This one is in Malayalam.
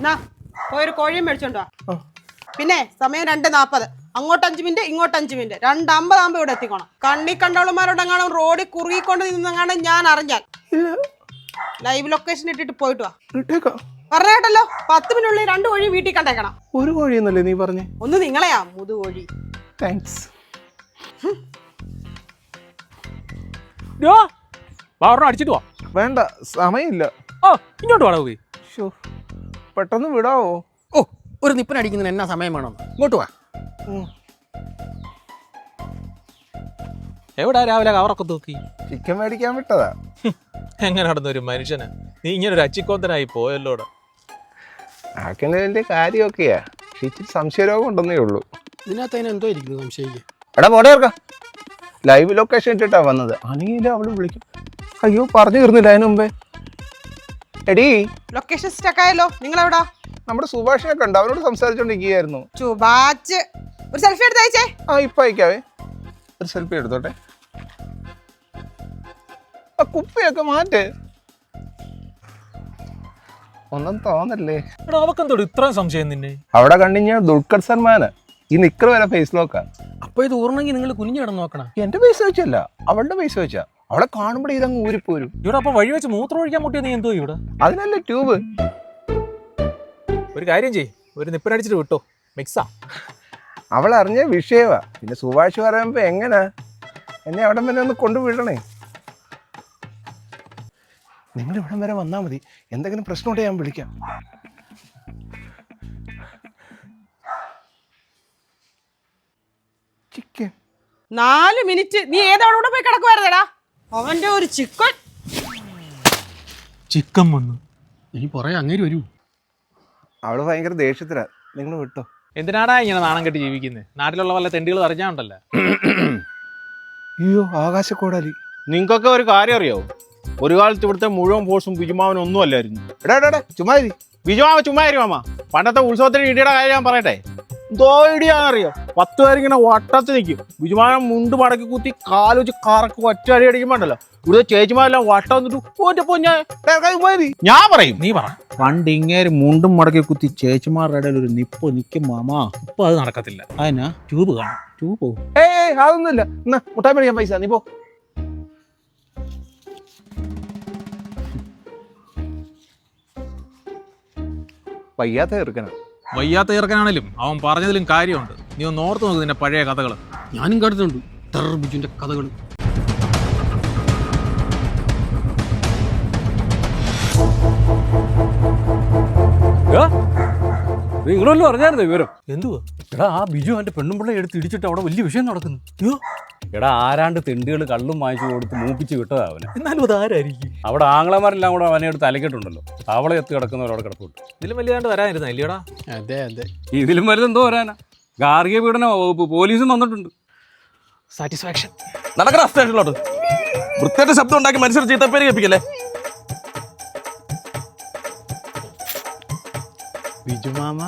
എന്നാ പോയൊരു കോഴിയും മേടിച്ചോണ്ടോ. പിന്നെ സമയം 2:40. അങ്ങോട്ട് 5 മിനിറ്റ് ഇങ്ങോട്ട് 5 മിനിറ്റ്. 2:50 ഇവിടെ എത്തിക്കോണം. കണ്ണി കണ്ടവളന്മാരോടെങ്ങാനും റോഡിൽ കുറുകിക്കൊണ്ട് നിന്നെങ്ങാനും ഞാൻ അറിഞ്ഞാൽ ലൈവ് ലൊക്കേഷൻ ഇട്ടിട്ട് പോയിട്ട് വാ. പറഞ്ഞേട്ടല്ലോ 10 മിനിറ്റുള്ളിൽ 2 കോഴി വീട്ടിൽ കണ്ടേക്കണം. ഒരു കോഴിയെന്നല്ലേ നീ പറഞ്ഞേ? ഒന്ന് നിങ്ങളെയാ മുതു കോഴി. താങ്ക്സ്. അടിച്ചിട്ട് പോവാ. വേണ്ട, സമയമില്ല. ഇങ്ങോട്ട് വാടാ പോയി. പെട്ടെന്ന് വിടാവോ? ഒരു നിപ്പനടിക്കുന്നതിന് എന്നാ സമയം വേണം? ഇങ്ങോട്ട് വാ. എവിടാ രാവിലെ കവറൊക്കെ തൂക്കി? ചിക്കൻ മേടിക്കാൻ വിട്ടതാ. എങ്ങനെ നടന്നൊരു മനുഷ്യന് നീ ഇങ്ങനെ ഒരു അച്ചിക്കോന്തനായി പോയല്ലോടെ. ആക്കുന്നതിന്റെ കാര്യമൊക്കെയാ, ഇച്ചിരി സംശയരോഗം ഉണ്ടെന്നേ ഉള്ളൂ. ഇതിനകത്ത് അതിന് എന്തോ ഇരിക്കുന്നു സംശയിക്കുക. എടാ പോടേർക്ക, ലൈവ് ലൊക്കേഷൻ ഇട്ടിട്ടാ വന്നത്. ആണെങ്കിലും അവള് വിളിക്കും. അയ്യോ, പറഞ്ഞു തീർന്നില്ല അതിന് മുമ്പേ. എടീ, ലൊക്കേഷൻ സ്റ്റക്ക് ആയല്ലോ. നിങ്ങളെവിടാ? നമ്മുടെ സുഭാഷിനെ കണ്ടു, അവരോട് സംസാരിച്ചോണ്ടിരിക്കുകയായിരുന്നു. സുഭാഷ്, ഒരു സെൽഫി എടുത്ത് അയച്ചേ. ഇപ്പൊ അയക്കാവേ. ഒരു സെൽഫി എടുത്തോട്ടെ. ആ കുപ്പിയൊക്കെ മാറ്റ്. ഒന്നും തോന്നല്ലേ. അവക്കെന്തോട് ഇത്രയും സംശയം നിന്നെ? അവിടെ കണ്ടിഞ്ഞ ദുൽഖർ സൽമാന് ഈ നിക്കർ വരെ ഫേസ് ലോക്കാ. അപ്പൊ ഇത് ഊർന്നെങ്കിൽ നിങ്ങൾ കുനിഞ്ഞു കിടന്ന് നോക്കണം. എന്റെ പൈസ വെച്ചല്ല, അവളുടെ പൈസ വെച്ചാ. അവളെ കാണുമ്പോഴേ ഇതങ്ങ് ഊരിപ്പോരും. ഇവിടെ അപ്പൊ വഴി വെച്ച് മൂത്രം ഒഴിക്കാൻ മുട്ടിയ നീ എന്തോ ഇവിടെ? അതിനല്ലേ ട്യൂബ്. ഒരു കാര്യം ചെയ്യ്, ഒരു നിപ്പനടിച്ചിട്ട് വിട്ടോ. മിക്സാ. അവൾ അറിഞ്ഞ വിഷയവാ. പിന്നെ സുഭാഷ് പറയുമ്പോ എങ്ങനാ എന്നെ അവിടം വരെ ഒന്ന് കൊണ്ടുവിടണേ. നിങ്ങൾ ഇവിടം വരെ വന്നാ മതി. എന്തെങ്കിലും പ്രശ്നമുണ്ടെങ്കിൽ ഞാൻ വിളിക്കാം. Chicken 4 minute. നീ ഏതവളോടെ പോയി കിടക്കുവായിരുന്നേടാ? അവന്റെ ഒരു ചിക്കൻ വന്നു. ഇനി പറയാ അങ്ങേര് വരൂ. അവള് ഭയങ്കര ദേഷ്യത്തിലാ. നിങ്ങൾ വിട്ടോ. എന്തിനാടാ ഇങ്ങനെ നാണം കെട്ടി ജീവിക്കുന്നത്? നാട്ടിലുള്ള വല്ല തെണ്ടികൾ അറിഞ്ഞാണ്ടല്ലോ. അയ്യോ, ആകാശക്കോടാലി. നിങ്ങൾക്കൊക്കെ ഒരു കാര്യം അറിയാവോ? ഒരു കാലത്ത് ഇവിടുത്തെ മുഴുവൻ ഫോഴ്സും ബിജുമാവനും ഒന്നും അല്ലായിരുന്നു. എടാ ചുമ്മാ ബിജുമാവ ചുമ്മായിരുന്നു മാമ. പണ്ടത്തെ ഉത്സവത്തിന് ഇടിയുടെ കാര്യം ഞാൻ പറയട്ടെ. എന്തോ ഇടിയാണെന്നറിയോ? 10 പേരിങ്ങനെ വട്ടത്ത് നിൽക്കും. ബിജുമാവൻ മുണ്ട് മടക്കി കുത്തി കാല് വെച്ച് കറക്ക് ഒറ്റ അടി അടിക്കുമ്പോണ്ടല്ലോ, ഇവിടുത്തെ ചേച്ചിമാരെല്ലാം വട്ടം വന്നിട്ട് ഞാൻ പറയും. നീ പറ. പണ്ട് ഇങ്ങേര് മുണ്ടും മടക്കി കുത്തി ചേച്ചിമാരുടെ ഇടയിൽ ഒരു നിപ്പ് നിൽക്കും മാമാ. ഇപ്പൊ അത് നടക്കത്തില്ല. അതിനാ ട്യൂബ് കാണും. ട്യൂബ് പോകും. അതൊന്നുമില്ല. എന്നാ മുട്ടായി മേടിക്കാൻ പൈസ. നീ പോ. വയ്യാത്ത ചെറുക്കനാ. വയ്യാത്ത ചേർക്കാനാണേലും അവൻ പറഞ്ഞതിലും കാര്യമുണ്ട്. നീ ഒന്ന് ഓർത്ത് നോക്ക് നിന്റെ പഴയ കഥകൾ. ഞാനും കേട്ടിട്ടുണ്ട് ബിജുവിന്റെ കഥകൾ. നിങ്ങളല്ലോ അറിഞ്ഞായിരുന്നോ വിവരം? എന്തുവാ? എടാ, ആ ബിജു അവന്റെ പെണ്ണുമ്പിള്ളയെ എടുത്ത് ഇടിച്ചിട്ട് അവിടെ വലിയ വിഷയം നടക്കുന്നു. അയ്യോ, എടാ, ആരാണ്ട് തെണ്ടുകൾ കള്ളും വാങ്ങിച്ചു കൊടുത്ത് മൂപ്പിച്ച് വിട്ടതാ അവന്. എന്നാലും അത് ആരായിരിക്കും? അവിടെ ആങ്ങളമാരെല്ലാം കൂടെ അവനെ എടുത്ത് അലക്കിട്ടുണ്ടല്ലോ. അവളെ എത്തി കിടക്കുന്നവരവിടെ കിടപ്പുണ്ട്. ഇതിലും വലിയാണ്ട് വരാനിരുന്ന ഇല്ലയോടാ? അതെ. ഇതിലും വലുതെന്തോ വരാനാ? ഗാർഹിക പീഡന വകുപ്പ് പോലീസും വന്നിട്ടുണ്ട്. സാറ്റിസ്ഫാക്ഷൻ. നടക്കണ സ്റ്റേഷനിലോട്ട്. വൃത്തിയായിട്ട് ശബ്ദം ഉണ്ടാക്കി മനുഷ്യർ ചീത്തപ്പേര് കേൾപ്പിക്കല്ലേ. ബിജുമാമ